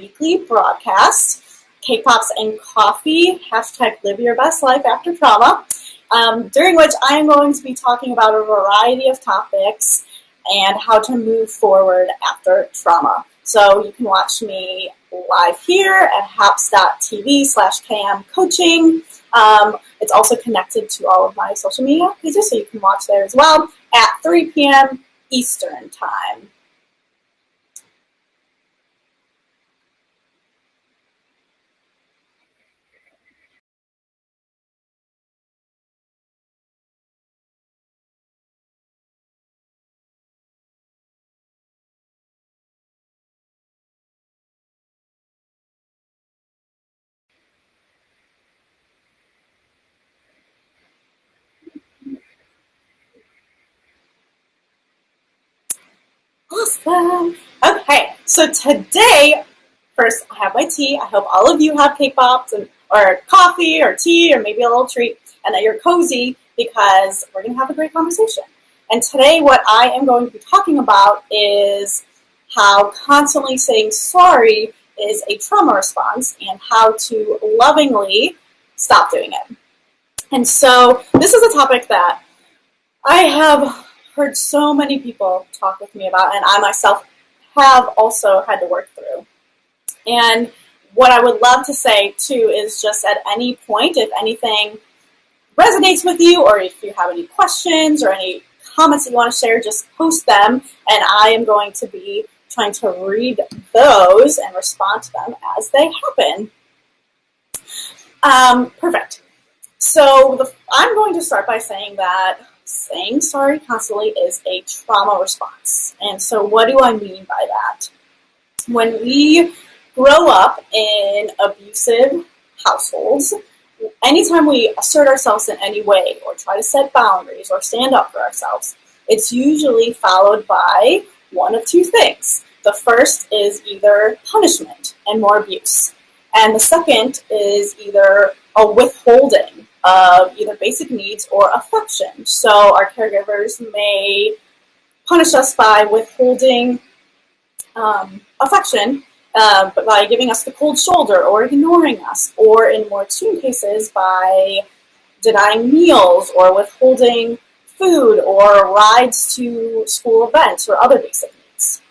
weekly broadcast, Cake Pops and Coffee, hashtag live your best life after trauma, during which I am going to be talking about a variety of topics and how to move forward after trauma. So you can watch me live here at haps.tv/KM coaching. It's also connected to all of my social media pages, so you can watch there as well at 3 p.m. Eastern Time. Awesome. Okay, so today, first I have my tea. I hope all of you have cake pops or coffee or tea or maybe a little treat and that you're cozy because we're going to have a great conversation. And today what I am going to be talking about is how constantly saying sorry is a trauma response and how to lovingly stop doing it. And so this is a topic that I have heard so many people talk with me about, and I myself have also had to work through. And what I would love to say, too, is just at any point, if anything resonates with you, or if you have any questions or any comments that you want to share, just post them, and I am going to be trying to read those and respond to them as they happen. Perfect. So I'm going to start by saying that saying sorry constantly is a trauma response. And so what do I mean by that? When we grow up in abusive households, anytime we assert ourselves in any way or try to set boundaries or stand up for ourselves, it's usually followed by one of two things. The first is either punishment and more abuse. And the second is either a withholding of either basic needs or affection. So our caregivers may punish us by withholding affection, but by giving us the cold shoulder or ignoring us, or in more extreme cases by denying meals or withholding food or rides to school events or other basic needs.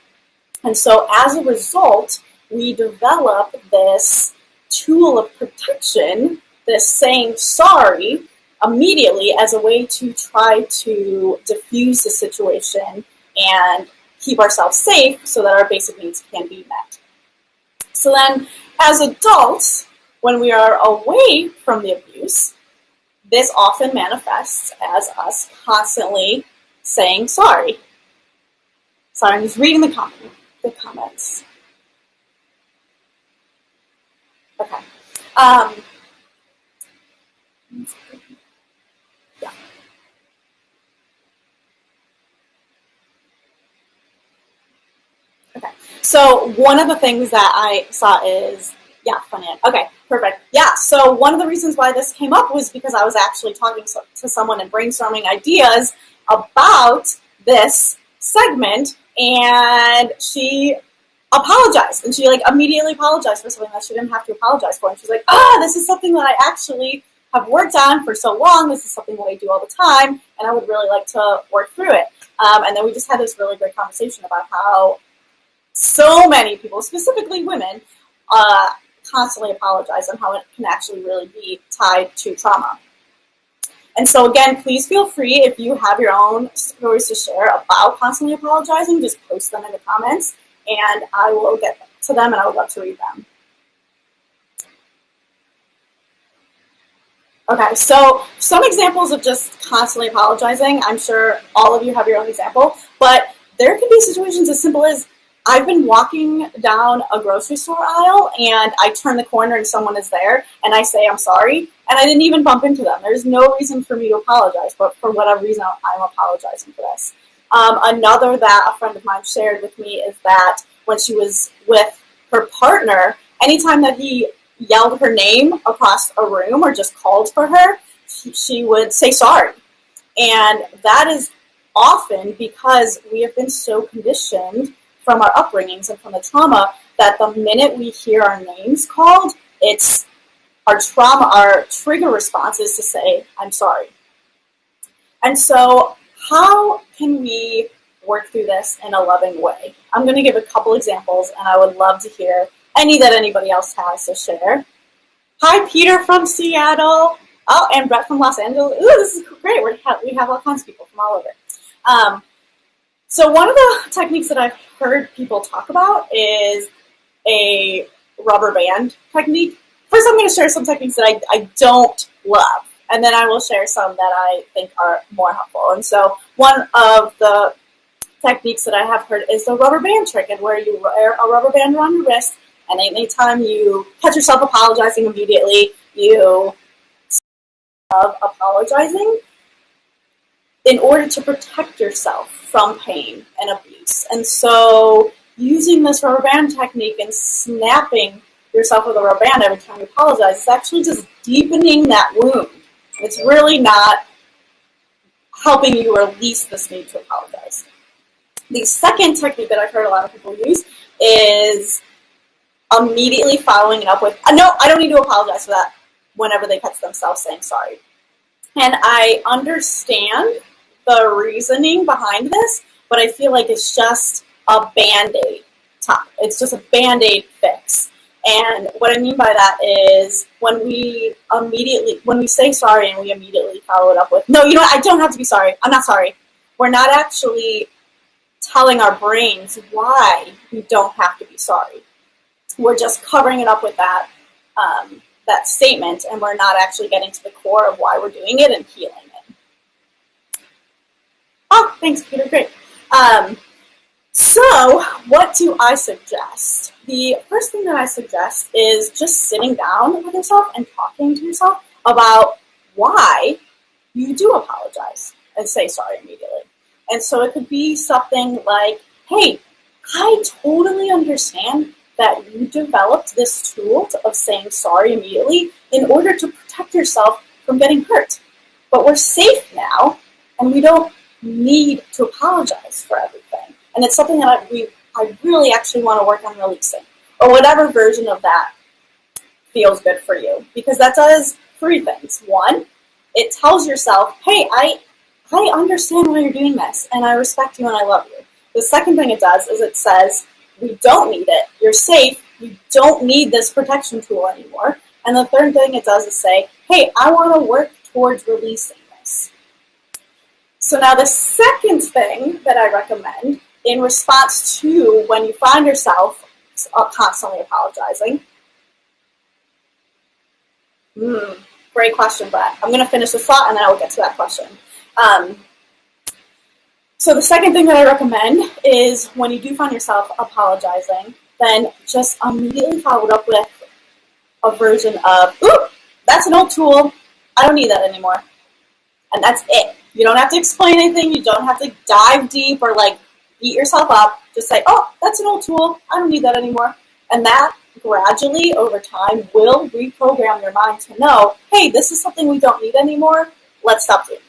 And so as a result, we develop this tool of protection, this saying sorry immediately as a way to try to diffuse the situation and keep ourselves safe so that our basic needs can be met. So then, as adults, when we are away from the abuse, this often manifests as us constantly saying sorry. Sorry, I'm just reading the comments. Okay. Yeah. Okay. So one of the things that I saw is, funny. Okay, perfect. Yeah, so one of the reasons why this came up was because I was actually talking to someone and brainstorming ideas about this segment, and she apologized, and she immediately apologized for something that she didn't have to apologize for, and she's like, this is something that I actually have worked on for so long, this is something that I do all the time, and I would really like to work through it. And then we just had this really great conversation about how so many people, specifically women, constantly apologize, and how it can actually really be tied to trauma. And so again, please feel free, if you have your own stories to share about constantly apologizing, just post them in the comments, and I will get to them, and I would love to read them. Okay, so some examples of just constantly apologizing. I'm sure all of you have your own example, but there can be situations as simple as I've been walking down a grocery store aisle, and I turn the corner and someone is there, and I say I'm sorry, and I didn't even bump into them. There's no reason for me to apologize, but for whatever reason, I'm apologizing for this. Another that a friend of mine shared with me is that when she was with her partner, anytime that he yelled her name across a room or just called for her, she would say sorry. And that is often because we have been so conditioned from our upbringings and from the trauma that the minute we hear our names called, it's our trauma, our trigger response is to say, I'm sorry. And so how can we work through this in a loving way? I'm going to give a couple examples, and I would love to hear any that anybody else has to share. Hi, Peter from Seattle. Oh, and Brett from Los Angeles. Ooh, this is great. We have all kinds of people from all over. So one of the techniques that I've heard people talk about is a rubber band technique. First, I'm going to share some techniques that I don't love, and then I will share some that I think are more helpful. And so one of the techniques that I have heard is the rubber band trick, and where you wear a rubber band around your wrist, and anytime you catch yourself apologizing immediately, you stop apologizing in order to protect yourself from pain and abuse. And so using this rubber band technique and snapping yourself with a rubber band every time you apologize is actually just deepening that wound. It's really not helping you release this need to apologize. The second technique that I've heard a lot of people use is immediately following it up with, no, I don't need to apologize for that, whenever they catch themselves saying sorry. And I understand the reasoning behind this, but I feel like it's just a Band-Aid top. It's just a Band-Aid fix. And what I mean by that is when we say sorry and we immediately follow it up with, no, you know what, I don't have to be sorry. I'm not sorry. We're not actually telling our brains why we don't have to be sorry. We're just covering it up with that that statement, and we're not actually getting to the core of why we're doing it and healing it. Oh, thanks, Peter. Great. So what do I suggest? The first thing that I suggest is just sitting down with yourself and talking to yourself about why you do apologize and say sorry immediately. And so it could be something like, hey, I totally understand that you developed this tool of saying sorry immediately in order to protect yourself from getting hurt. But we're safe now, and we don't need to apologize for everything. And it's something that I really actually want to work on releasing, or whatever version of that feels good for you. Because that does three things. One, it tells yourself, hey, I understand why you're doing this, and I respect you and I love you. The second thing it does is it says, we don't need it. You're safe. You don't need this protection tool anymore. And the third thing it does is say, hey, I want to work towards releasing this. So now the second thing that I recommend in response to when you find yourself constantly apologizing. Great question, Brett. I'm going to finish this thought and then I will get to that question. So the second thing that I recommend is when you do find yourself apologizing, then just immediately follow it up with a version of, ooh, that's an old tool. I don't need that anymore. And that's it. You don't have to explain anything. You don't have to dive deep or like beat yourself up. Just say, oh, that's an old tool. I don't need that anymore. And that gradually over time will reprogram your mind to know, hey, this is something we don't need anymore. Let's stop doing it.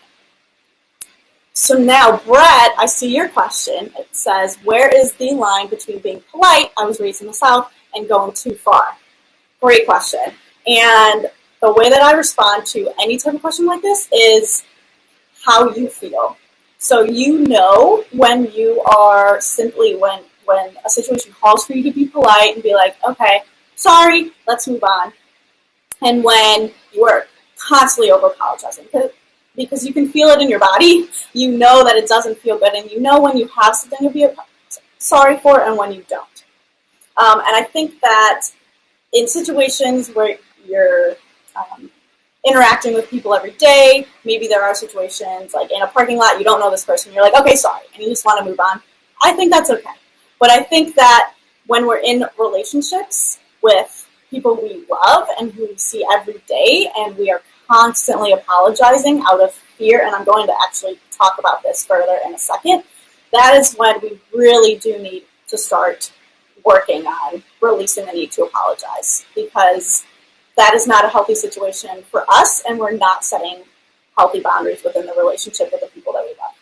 So now, Brett, I see your question. It says, where is the line between being polite, I was raised in the South, and going too far? Great question. And the way that I respond to any type of question like this is how you feel. So you know when you are simply, when a situation calls for you to be polite and be like, okay, sorry, let's move on. And when you are constantly over-apologizing, because you can feel it in your body. You know that it doesn't feel good, and you know when you have something to be sorry for and when you don't. And I think that in situations where you're interacting with people every day, maybe there are situations like in a parking lot, you don't know this person, you're like, okay, sorry, and you just want to move on. I think that's okay. But I think that when we're in relationships with people we love and who we see every day, and we are constantly apologizing out of fear, and I'm going to actually talk about this further in a second, that is when we really do need to start working on releasing the need to apologize, because that is not a healthy situation for us, and we're not setting healthy boundaries within the relationship with the people that we love.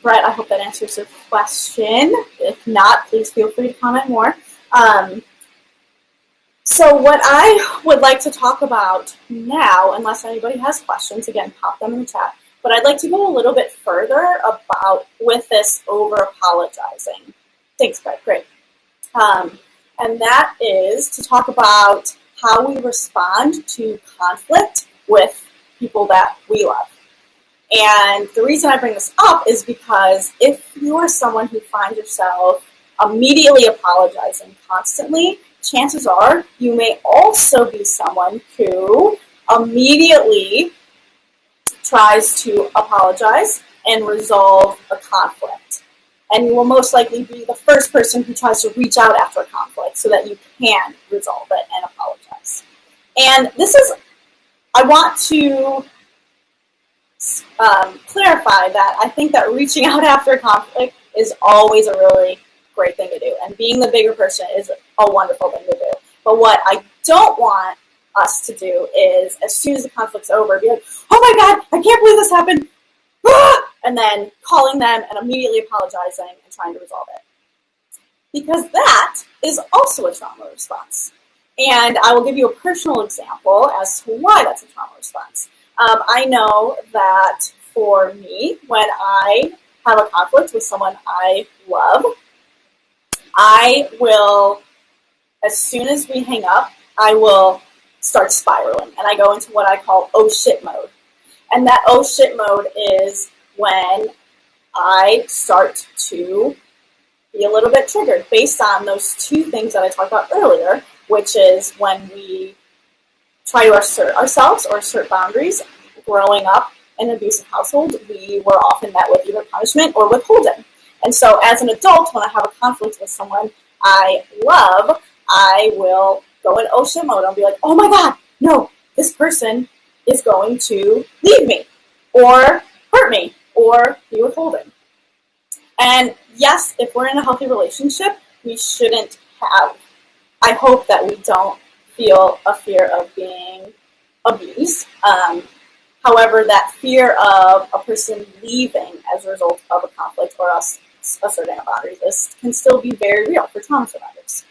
Brett, I hope that answers your question. If not, please feel free to comment more. Um, so what I would like to talk about now, unless anybody has questions, again, pop them in the chat. But I'd like to go a little bit further about with this over apologizing. Thanks, Brett. Great. And that is to talk about how we respond to conflict with people that we love. And the reason I bring this up is because if you are someone who finds yourself immediately apologizing constantly, chances are you may also be someone who immediately tries to apologize and resolve a conflict. And you will most likely be the first person who tries to reach out after a conflict so that you can resolve it and apologize. And this is, I want to clarify that I think that reaching out after a conflict is always a really great thing to do. And being the bigger person is a wonderful thing to do. But what I don't want us to do is, as soon as the conflict's over, be like, oh my God, I can't believe this happened. And then calling them and immediately apologizing and trying to resolve it. Because that is also a trauma response. And I will give you a personal example as to why that's a trauma response. I know that for me, when I have a conflict with someone I love, I will, as soon as we hang up, I will start spiraling. And I go into what I call oh shit mode. And that oh shit mode is when I start to be a little bit triggered based on those two things that I talked about earlier, which is when we try to assert ourselves or assert boundaries. Growing up in an abusive household, we were often met with either punishment or withholding. And so as an adult, when I have a conflict with someone I love, I will go in oh shit mode. I'll be like, oh my God, no, this person is going to leave me or hurt me or be withholding. And yes, if we're in a healthy relationship, we shouldn't have, I hope that we don't feel a fear of being abused. However, that fear of a person leaving as a result of a conflict or us asserting a boundary, this can still be very real for trauma survivors.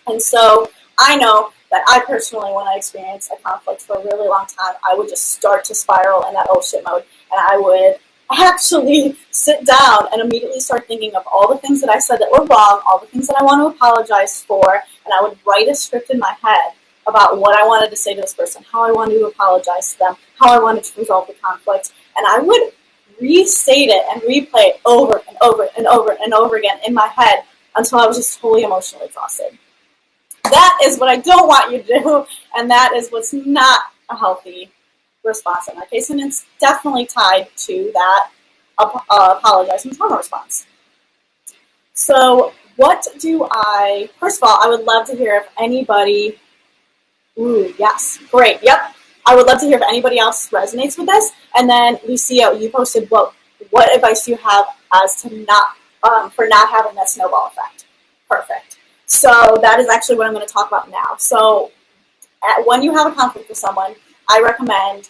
And so I know that I personally, when I experienced a conflict for a really long time, I would just start to spiral in that oh shit mode, and I would actually sit down and immediately start thinking of all the things that I said that were wrong, all the things that I want to apologize for, and I would write a script in my head about what I wanted to say to this person, how I wanted to apologize to them, how I wanted to resolve the conflict, and I would restate it and replay it over and over and over and over again in my head until I was just totally emotionally exhausted. That is what I don't want you to do, and that is what's not a healthy response in that case, and it's definitely tied to that apologizing trauma response. So what do I, first of all, I would love to hear if anybody, ooh, yes, great, yep. I would love to hear if anybody else resonates with this. And then, Lucia, you posted, well, what advice do you have as to not, for not having that snowball effect? Perfect. So that is actually what I'm going to talk about now. So when you have a conflict with someone, I recommend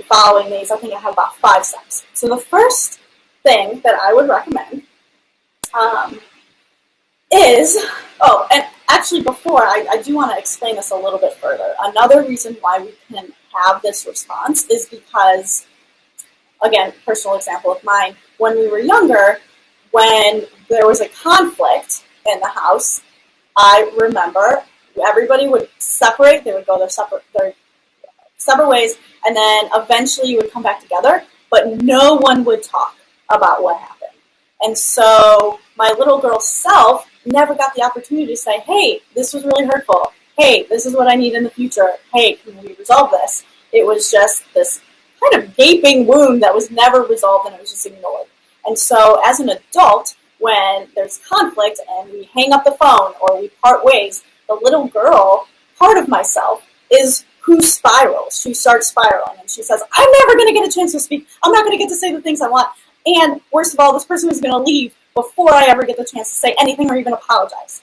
following these. I think I have about 5 steps. So the first thing that I would recommend is, oh, and actually before, I do want to explain this a little bit further. Another reason why we can have this response is because, again, personal example of mine, when we were younger, when there was a conflict in the house, I remember everybody would separate, they would go their separate ways, and then eventually you would come back together, but no one would talk about what happened. And so my little girl self never got the opportunity to say, hey, this was really hurtful. Hey, this is what I need in the future. Hey, can we resolve this? It was just this kind of gaping wound that was never resolved and it was just ignored. And so as an adult, when there's conflict and we hang up the phone or we part ways, the little girl part of myself is who spirals. She starts spiraling and she says, I'm never going to get a chance to speak. I'm not going to get to say the things I want. And worst of all, this person is going to leave before I ever get the chance to say anything or even apologize.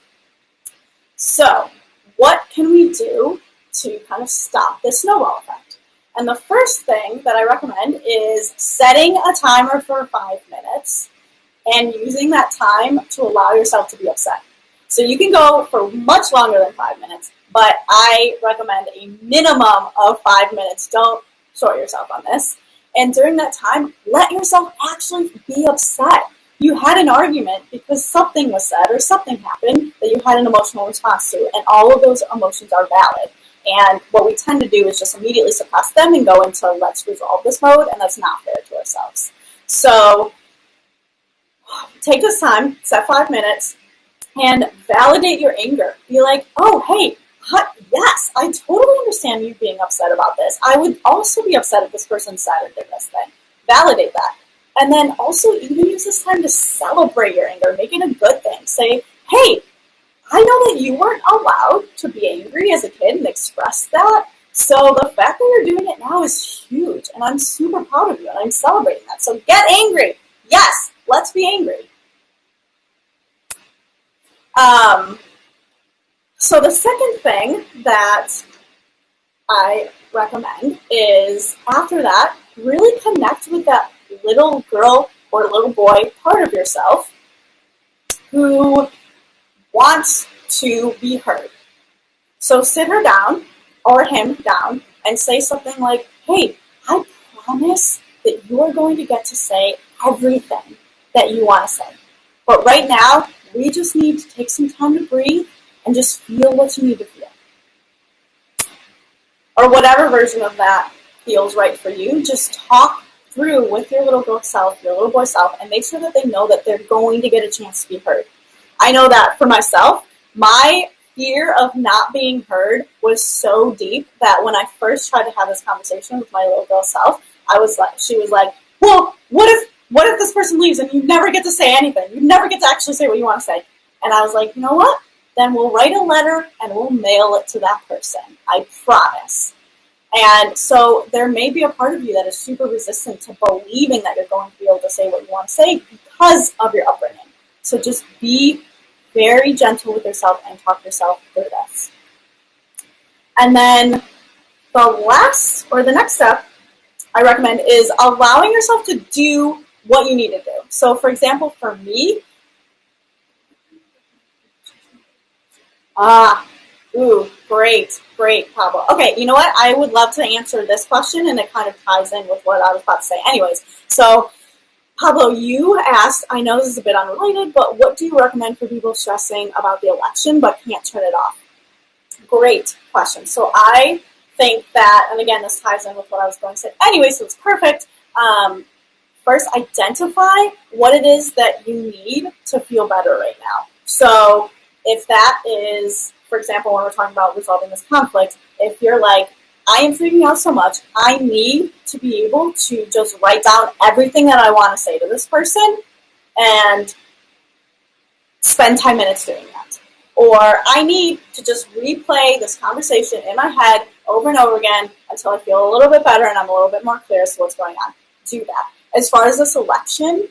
So what can we do to kind of stop this snowball effect? And the first thing that I recommend is setting a timer for 5 minutes and using that time to allow yourself to be upset. So you can go for much longer than 5 minutes, but I recommend a minimum of 5 minutes. Don't short yourself on this. And during that time, let yourself actually be upset. You had an argument because something was said or something happened that you had an emotional response to, and all of those emotions are valid. And what we tend to do is just immediately suppress them and go into let's resolve this mode, and that's not fair to ourselves. So take this time, set 5 minutes, and validate your anger. Be like, oh, hey, yes, I totally understand you being upset about this. I would also be upset if this person said or did this thing. Validate that. And then also even use this time to celebrate your anger, make it a good thing. Say, hey, I know that you weren't allowed to be angry as a kid and express that. So the fact that you're doing it now is huge, and I'm super proud of you, and I'm celebrating that. So get angry. Yes, let's be angry. So the second thing that I recommend is after that, really connect with that little girl or little boy part of yourself who wants to be heard. So sit her down or him down and say something like, hey, I promise that you are going to get to say everything that you want to say. But right now, we just need to take some time to breathe and just feel what you need to feel. Or whatever version of that feels right for you, just talk through with your little girl self, your little boy self, and make sure that they know that they're going to get a chance to be heard. I know that for myself, my fear of not being heard was so deep that when I first tried to have this conversation with my little girl self, she was like, well, what if this person leaves and you never get to say anything? You never get to actually say what you want to say. And I was like, you know what? Then we'll write a letter and we'll mail it to that person. I promise. And so there may be a part of you that is super resistant to believing that you're going to be able to say what you want to say because of your upbringing. So just be very gentle with yourself and talk yourself through this. And then the next step I recommend is allowing yourself to do what you need to do. So for example, for me, great, Pablo. Okay, you know what? I would love to answer this question, and it kind of ties in with what I was about to say. Anyways, so Pablo, you asked, I know this is a bit unrelated, but what do you recommend for people stressing about the election but can't turn it off? Great question. So I think that, and again, this ties in with what I was going to say. Anyway, so it's perfect. First, identify what it is that you need to feel better right now. So if that is, for example, when we're talking about resolving this conflict, if you're like, I am freaking out so much, I need to be able to just write down everything that I want to say to this person and spend 10 minutes doing that. Or I need to just replay this conversation in my head over and over again until I feel a little bit better and I'm a little bit more clear as to what's going on. Do that. As far as this election,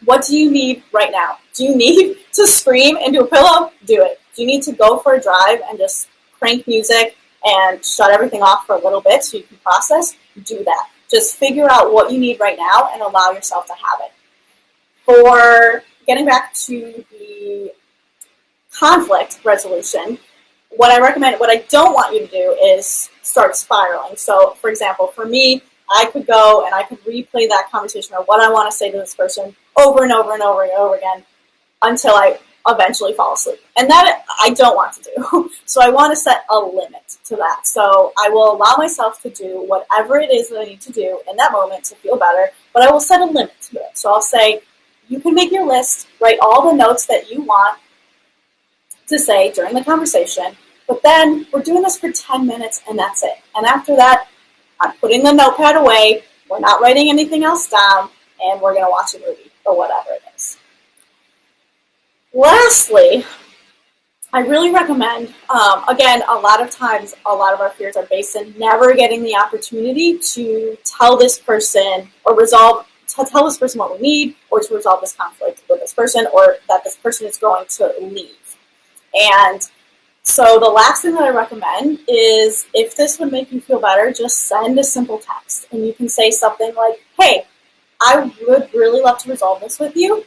what do you need right now? Do you need to scream into a pillow? Do it. Do you need to go for a drive and just crank music and shut everything off for a little bit so you can process? Do that. Just figure out what you need right now and allow yourself to have it. For getting back to the conflict resolution, what I don't want you to do is start spiraling. So, for example, for me, I could go and I could replay that conversation or what I want to say to this person over and over and over and over again until I eventually fall asleep. And that I don't want to do. So I want to set a limit to that. So I will allow myself to do whatever it is that I need to do in that moment to feel better, but I will set a limit to it. So I'll say, you can make your list, write all the notes that you want to say during the conversation, but then we're doing this for 10 minutes and that's it. And after that, I'm putting the notepad away, we're not writing anything else down, and we're going to watch a movie or whatever it is. Lastly, I really recommend, again, a lot of times, a lot of our fears are based in never getting the opportunity to tell this person or tell this person what we need or to resolve this conflict with this person or that this person is going to leave. And So the last thing that I recommend is, if this would make you feel better, just send a simple text. And you can say something like, hey, I would really love to resolve this with you.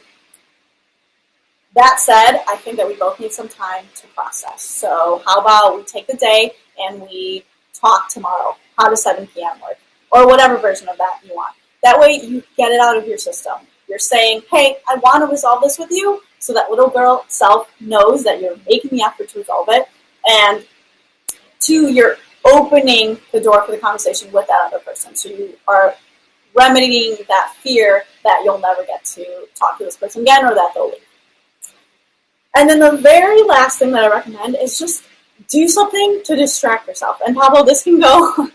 That said, I think that we both need some time to process. So how about we take the day and we talk tomorrow? How does 7 p.m. work? Or whatever version of that you want. That way you get it out of your system. You're saying, hey, I want to resolve this with you, so that little girl self knows that you're making the effort to resolve it. And two, you're opening the door for the conversation with that other person. So you are remedying that fear that you'll never get to talk to this person again, or that they'll leave. And then the very last thing that I recommend is just do something to distract yourself. And Pablo, this can go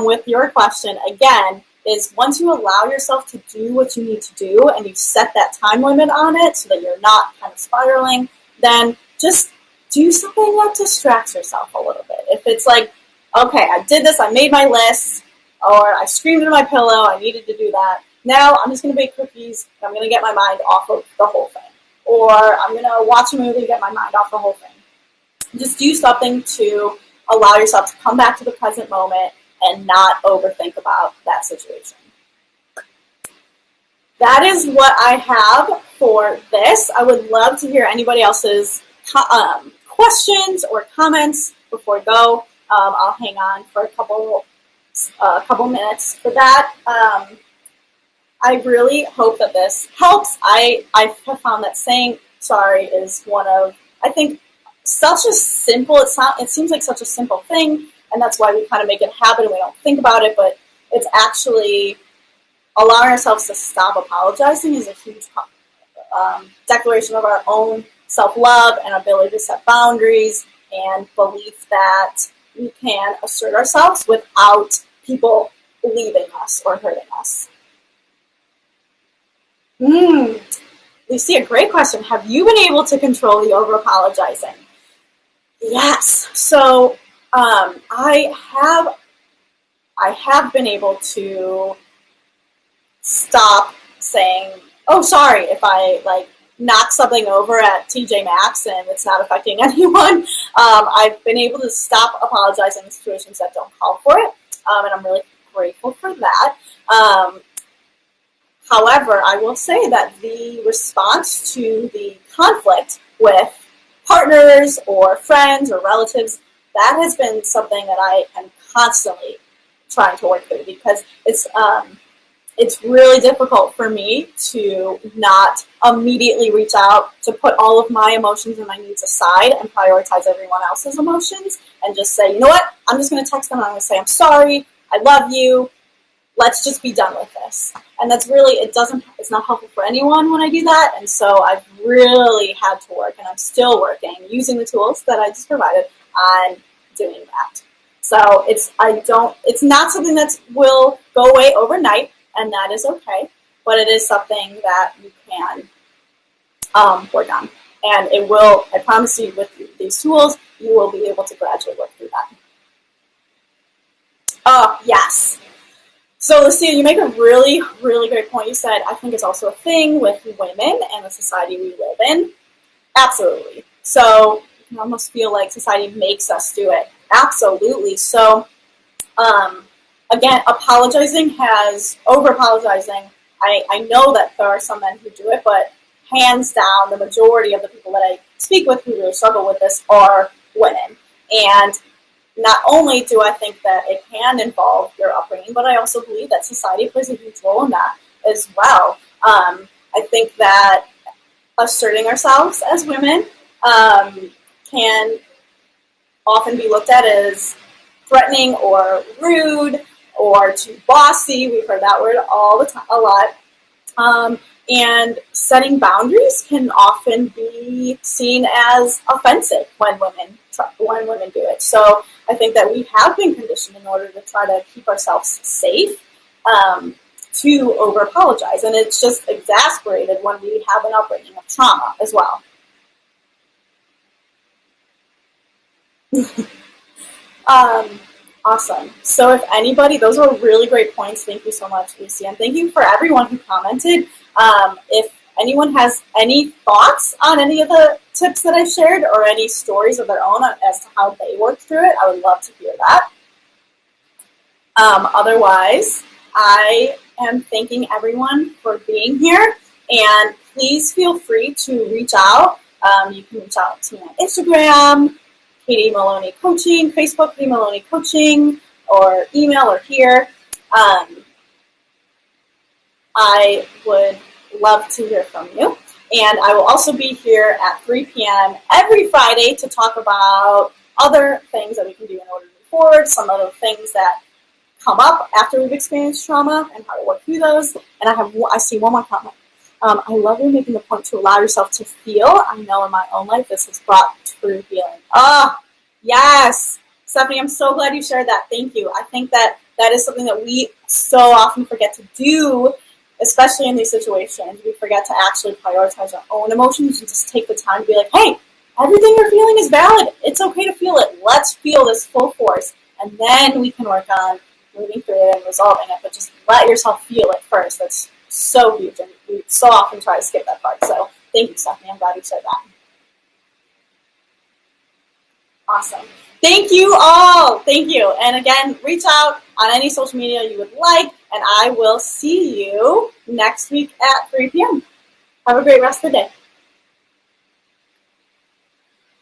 with your question again, is once you allow yourself to do what you need to do and you set that time limit on it so that you're not kind of spiraling, then just do something that distracts yourself a little bit. If it's like, okay, I did this, I made my list, or I screamed into my pillow, I needed to do that. Now I'm just going to bake cookies, and I'm going to get my mind off of the whole thing. Or I'm going to watch a movie and get my mind off the whole thing. Just do something to allow yourself to come back to the present moment and not overthink about that situation. That is what I have for this. I would love to hear anybody else's questions or comments before we go. I'll hang on for a couple minutes for that. I really hope that this helps. I have found that saying sorry is one of, I think, such a simple, it seems like such a simple thing, and that's why we kind of make it a habit and we don't think about it, but it's actually allowing ourselves to stop apologizing is a huge declaration of our own self-love and ability to set boundaries and belief that we can assert ourselves without people leaving us or hurting us. Lucy, a great question. Have you been able to control the over-apologizing? Yes. So I have been able to stop saying, oh, sorry, if I knock something over at TJ Maxx and it's not affecting anyone. I've been able to stop apologizing in situations that don't call for it, and I'm really grateful for that. However, I will say that the response to the conflict with partners or friends or relatives, that has been something that I am constantly trying to work through, because it's really difficult for me to not immediately reach out, to put all of my emotions and my needs aside and prioritize everyone else's emotions and just say, you know what, I'm just going to text them and I'm going to say, I'm sorry, I love you, let's just be done with this. And that's really, it's not helpful for anyone when I do that. And so I've really had to work, and I'm still working, using the tools that I just provided, on doing that. So it's not something that will go away overnight, and that is okay, but it is something that you can work on. And it will, I promise you, with these tools, you will be able to gradually work through that. Oh, yes. So, Lucia, you make a really, really great point. You said, I think it's also a thing with women and the society we live in. Absolutely. So, you can almost feel like society makes us do it. Absolutely. So, again, over-apologizing, I know that there are some men who do it, but hands down, the majority of the people that I speak with who really struggle with this are women. And not only do I think that it can involve your upbringing, but I also believe that society plays a huge role in that as well. I think that asserting ourselves as women can often be looked at as threatening or rude or too bossy. We've heard that word all the time, a lot. And setting boundaries can often be seen as offensive when women do it. So I think that we have been conditioned in order to try to keep ourselves safe to over-apologize. And it's just exasperated when we have an upbringing of trauma as well. Awesome. So if anybody, those were really great points. Thank you so much, Lucy. And thank you for everyone who commented. If anyone has any thoughts on any of the tips that I shared or any stories of their own as to how they worked through it. I would love to hear that. Otherwise, I am thanking everyone for being here, and please feel free to reach out. You can reach out to me on Instagram, Katie Maloney Coaching, Facebook, Katie Maloney Coaching, or email or here. I would love to hear from you. And I will also be here at 3 p.m. every Friday to talk about other things that we can do in order to move forward, some other things that come up after we've experienced trauma and how to work through those. And I see one more comment. I love you making the point to allow yourself to feel. I know in my own life this has brought true healing. Yes. Stephanie, I'm so glad you shared that. Thank you. I think that is something that we so often forget to do, especially in these situations. We forget to actually prioritize our own emotions and just take the time to be like, hey, everything you're feeling is valid. It's okay to feel it. Let's feel this full force. And then we can work on moving through it and resolving it. But just let yourself feel it first. That's so huge. And we so often try to skip that part. So thank you, Stephanie. I'm glad you said that. Awesome. Thank you all. Thank you. And again, reach out on any social media you would like, and I will see you next week at 3 p.m. Have a great rest of the day.